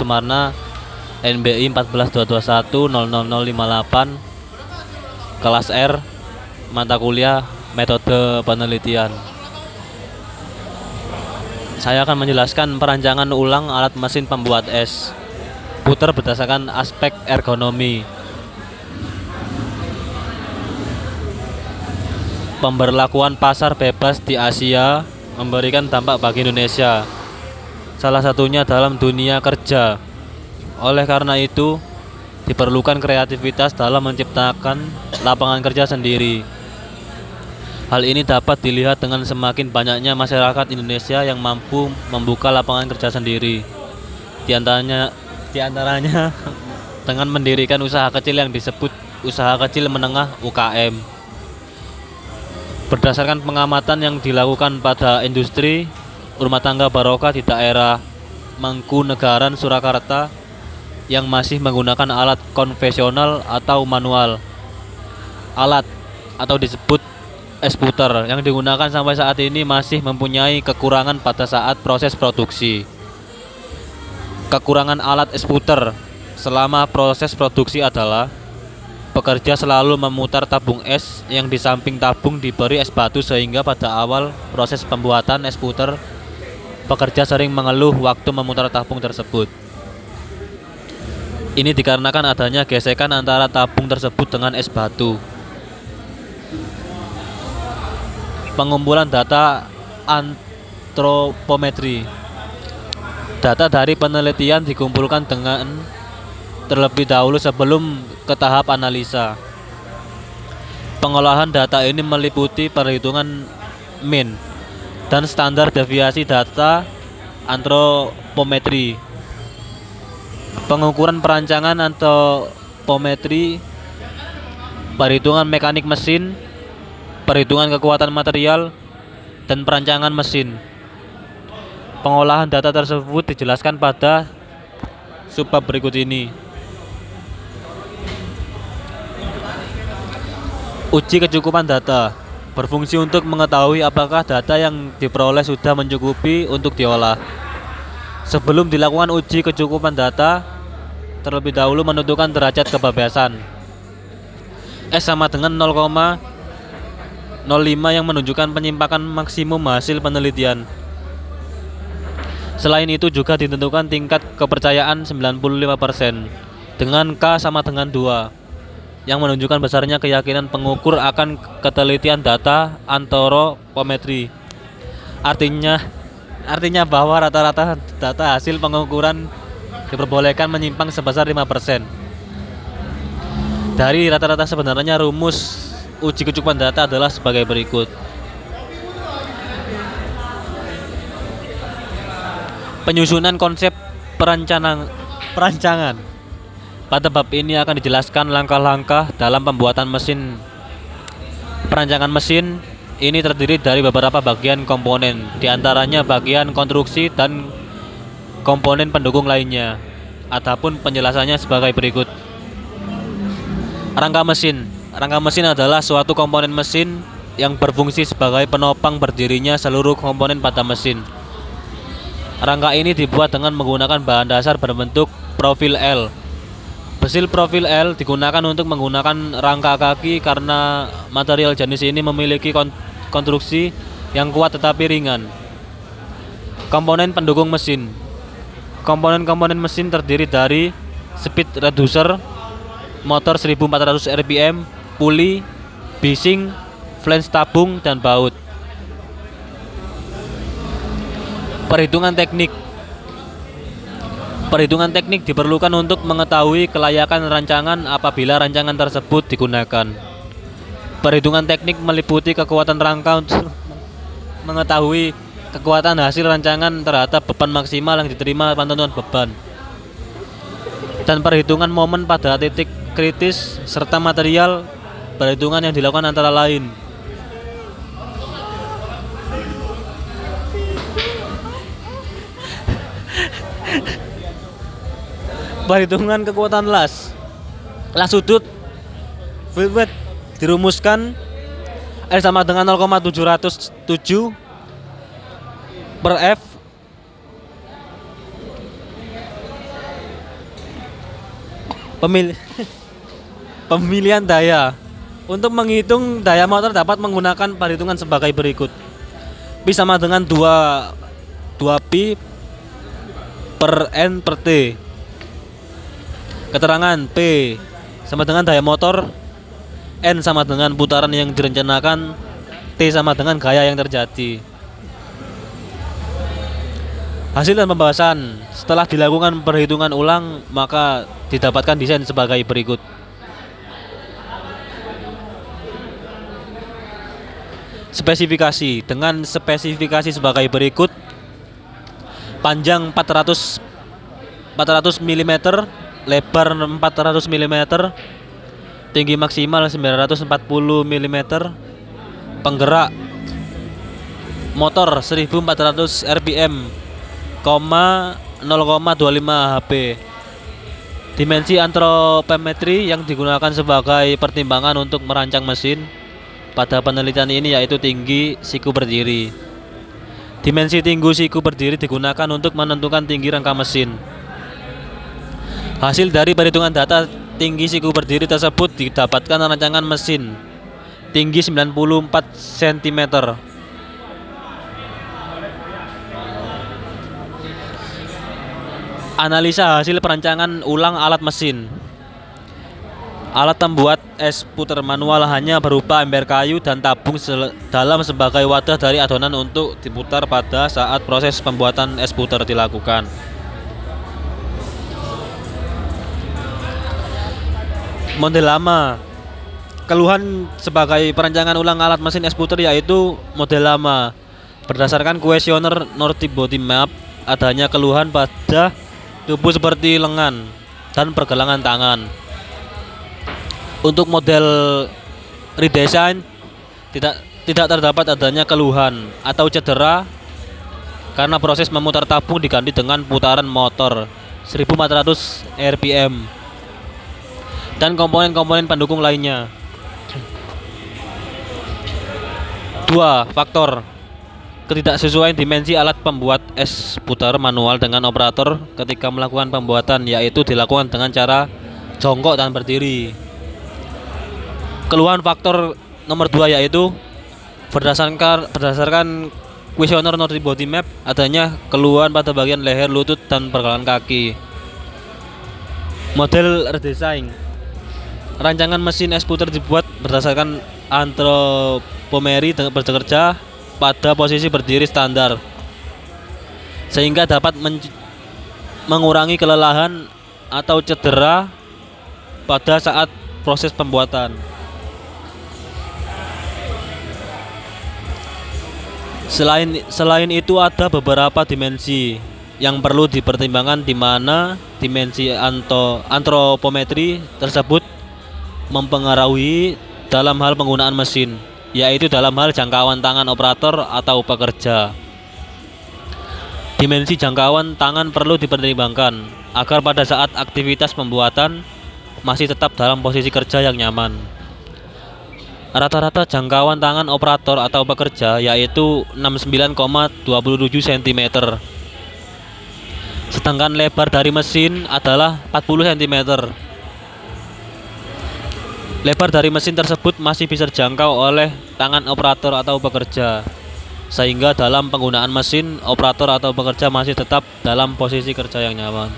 Sumarna NBI 14221000058 kelas R mata kuliah metode penelitian. Saya akan menjelaskan perancangan ulang alat mesin pembuat es puter berdasarkan aspek ergonomi. Pemberlakuan pasar bebas di Asia memberikan dampak bagi Indonesia, salah satunya dalam dunia kerja. Oleh karena itu, diperlukan kreativitas dalam menciptakan lapangan kerja sendiri. Hal ini dapat dilihat dengan semakin banyaknya masyarakat Indonesia yang mampu membuka lapangan kerja sendiri. Di antaranya dengan mendirikan usaha kecil yang disebut usaha kecil menengah UKM. Berdasarkan pengamatan yang dilakukan pada industri rumah tangga barokah di daerah Mangkunegaran, Surakarta yang masih menggunakan alat konvensional atau manual. Alat atau disebut es puter yang digunakan sampai saat ini masih mempunyai kekurangan pada saat proses produksi. Kekurangan alat es puter selama proses produksi adalah pekerja selalu memutar tabung es yang di samping tabung diberi es batu, sehingga pada awal proses pembuatan es puter pekerja sering mengeluh waktu memutar tabung tersebut. Ini dikarenakan adanya gesekan antara tabung tersebut dengan es batu. Pengumpulan data antropometri. Data dari penelitian dikumpulkan dengan terlebih dahulu sebelum ke tahap analisa. Pengolahan data ini meliputi perhitungan mean dan standar deviasi data antropometri, pengukuran perancangan antropometri, perhitungan mekanik mesin, perhitungan kekuatan material, dan perancangan mesin. Pengolahan data tersebut dijelaskan pada subbab berikut ini. Uji kecukupan data berfungsi untuk mengetahui apakah data yang diperoleh sudah mencukupi untuk diolah. Sebelum dilakukan uji kecukupan data, terlebih dahulu menentukan derajat kebebasan. S sama dengan 0,05 yang menunjukkan penyimpangan maksimum hasil penelitian. Selain itu juga ditentukan tingkat kepercayaan 95% dengan K sama dengan 2 yang menunjukkan besarnya keyakinan pengukur akan ketelitian data antropometri. Artinya bahwa rata-rata data hasil pengukuran diperbolehkan menyimpang sebesar 5%. Dari rata-rata sebenarnya rumus uji kecukupan data adalah sebagai berikut. Penyusunan konsep perancangan. Pada bab ini akan dijelaskan langkah-langkah dalam pembuatan mesin. Perancangan mesin ini terdiri dari beberapa bagian komponen, diantaranya bagian konstruksi dan komponen pendukung lainnya. Adapun penjelasannya sebagai berikut. Rangka mesin. Rangka mesin adalah suatu komponen mesin yang berfungsi sebagai penopang berdirinya seluruh komponen pada mesin. Rangka ini dibuat dengan menggunakan bahan dasar berbentuk profil L. Besi profil L digunakan untuk menggunakan rangka kaki karena material jenis ini memiliki konstruksi yang kuat tetapi ringan. Komponen pendukung mesin. Komponen-komponen mesin terdiri dari speed reducer, motor 1400 rpm, puli, bising, flange tabung, dan baut. Perhitungan teknik. Perhitungan teknik diperlukan untuk mengetahui kelayakan rancangan apabila rancangan tersebut digunakan. Perhitungan teknik meliputi kekuatan rangka untuk mengetahui kekuatan hasil rancangan terhadap beban maksimal yang diterima penentuan beban, dan perhitungan momen pada titik kritis serta material perhitungan yang dilakukan antara lain. Perhitungan kekuatan las sudut Wilbert dirumuskan R sama dengan 0,707 per F Pemil Pemilihan daya. Untuk menghitung daya motor dapat menggunakan perhitungan sebagai berikut. P sama dengan 2 pi per N per T. Keterangan P sama dengan daya motor, N sama dengan putaran yang direncanakan, T sama dengan gaya yang terjadi. Hasil dan pembahasan. Setelah dilakukan perhitungan ulang, maka didapatkan desain sebagai berikut. Spesifikasi. Dengan spesifikasi sebagai berikut: panjang 400 mm, lebar 400 mm, tinggi maksimal 940 mm, penggerak motor 1400 rpm, 0,25 HP. Dimensi antropometri yang digunakan sebagai pertimbangan untuk merancang mesin pada penelitian ini yaitu tinggi siku berdiri. Dimensi tinggi siku berdiri digunakan untuk menentukan tinggi rangka mesin. Hasil dari perhitungan data tinggi siku berdiri tersebut didapatkan rancangan mesin tinggi 94 cm. Analisa hasil perancangan ulang alat mesin. Alat pembuat es puter manual hanya berupa ember kayu dan tabung dalam sebagai wadah dari adonan untuk diputar pada saat proses pembuatan es puter dilakukan. Model lama. Keluhan sebagai perancangan ulang alat mesin es puter yaitu model lama. Berdasarkan kuesioner Northrop Body Map, adanya keluhan pada tubuh seperti lengan dan pergelangan tangan. Untuk model redesign tidak terdapat adanya keluhan atau cedera karena proses memutar tabung diganti dengan putaran motor 1400 rpm dan komponen-komponen pendukung lainnya. 2. Faktor ketidaksesuaian dimensi alat pembuat es putar manual dengan operator ketika melakukan pembuatan, yaitu dilakukan dengan cara jongkok dan berdiri. Keluhan faktor nomor 2 yaitu berdasarkan kuesioner Northrop Body Map, adanya keluhan pada bagian leher, lutut, dan pergelangan kaki. Model redesign. Rancangan mesin es puter dibuat berdasarkan antropometri bekerja pada posisi berdiri standar, sehingga dapat mengurangi kelelahan atau cedera pada saat proses pembuatan. Selain itu ada beberapa dimensi yang perlu dipertimbangkan, di mana dimensi antropometri tersebut mempengaruhi dalam hal penggunaan mesin, yaitu dalam hal jangkauan tangan operator atau pekerja. Dimensi jangkauan tangan perlu dipertimbangkan agar pada saat aktivitas pembuatan masih tetap dalam posisi kerja yang nyaman. Rata-rata jangkauan tangan operator atau pekerja yaitu 69,27 cm. Sedangkan lebar dari mesin adalah 40 cm. Lebar dari mesin tersebut masih bisa dijangkau oleh tangan operator atau pekerja, sehingga dalam penggunaan mesin, operator atau pekerja masih tetap dalam posisi kerja yang nyaman.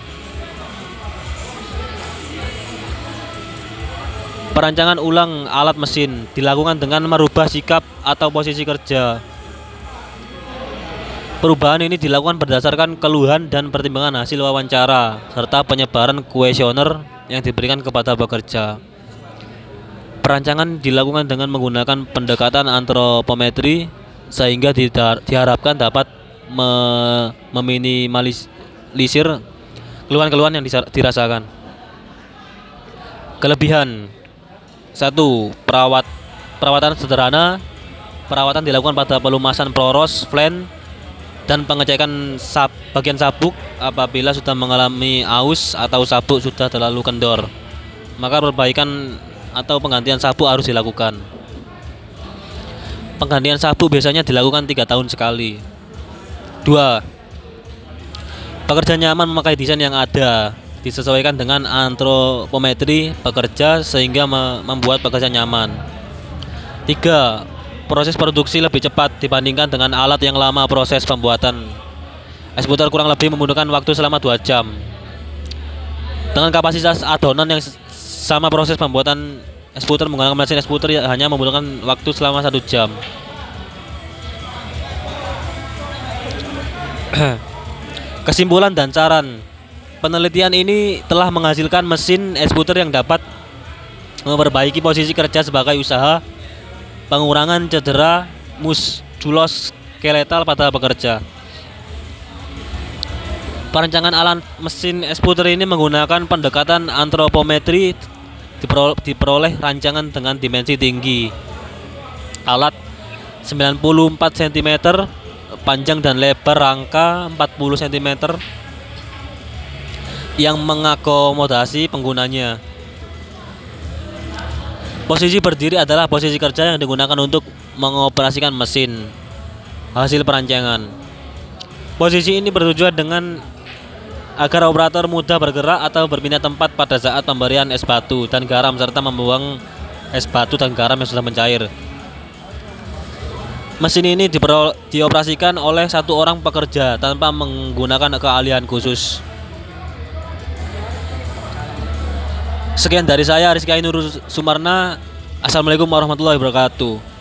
Perancangan ulang alat mesin dilakukan dengan merubah sikap atau posisi kerja. Perubahan ini dilakukan berdasarkan keluhan dan pertimbangan hasil wawancara serta penyebaran kuesioner yang diberikan kepada pekerja. Perancangan dilakukan dengan menggunakan pendekatan antropometri sehingga diharapkan dapat meminimalisir keluhan-keluhan yang dirasakan. Kelebihan. 1. Perawatan sederhana. Perawatan dilakukan pada pelumasan poros, flange, dan pengecekan bagian sabuk apabila sudah mengalami aus atau sabuk sudah terlalu kendor. Maka perbaikan atau penggantian sabuk harus dilakukan. Penggantian sabuk biasanya dilakukan 3 tahun sekali. 2. Pekerja nyaman memakai desain yang ada. disesuaikan dengan antropometri pekerja sehingga membuat pekerja nyaman. 3. Proses produksi lebih cepat dibandingkan dengan alat yang lama. Proses pembuatan es puter kurang lebih membutuhkan waktu selama 2 jam. Dengan kapasitas adonan yang sama, proses pembuatan es puter menggunakan mesin es puter hanya membutuhkan waktu selama 1 jam. Kesimpulan dan saran. Penelitian ini telah menghasilkan mesin es puter yang dapat memperbaiki posisi kerja sebagai usaha, pengurangan cedera muskuloskeletal pada pekerja. Perancangan alat mesin es puter ini menggunakan pendekatan antropometri, diperoleh rancangan dengan dimensi tinggi. Alat 94 cm, panjang dan lebar rangka 40 cm yang mengakomodasi penggunanya. Posisi berdiri adalah posisi kerja yang digunakan untuk mengoperasikan mesin hasil perancangan. Posisi ini bertujuan dengan agar operator mudah bergerak atau berpindah tempat pada saat pemberian es batu dan garam serta membuang es batu dan garam yang sudah mencair. Mesin ini dioperasikan oleh 1 orang pekerja tanpa menggunakan keahlian khusus. Sekian dari saya, Rizky Ainur Sumarna. Assalamualaikum warahmatullahi wabarakatuh.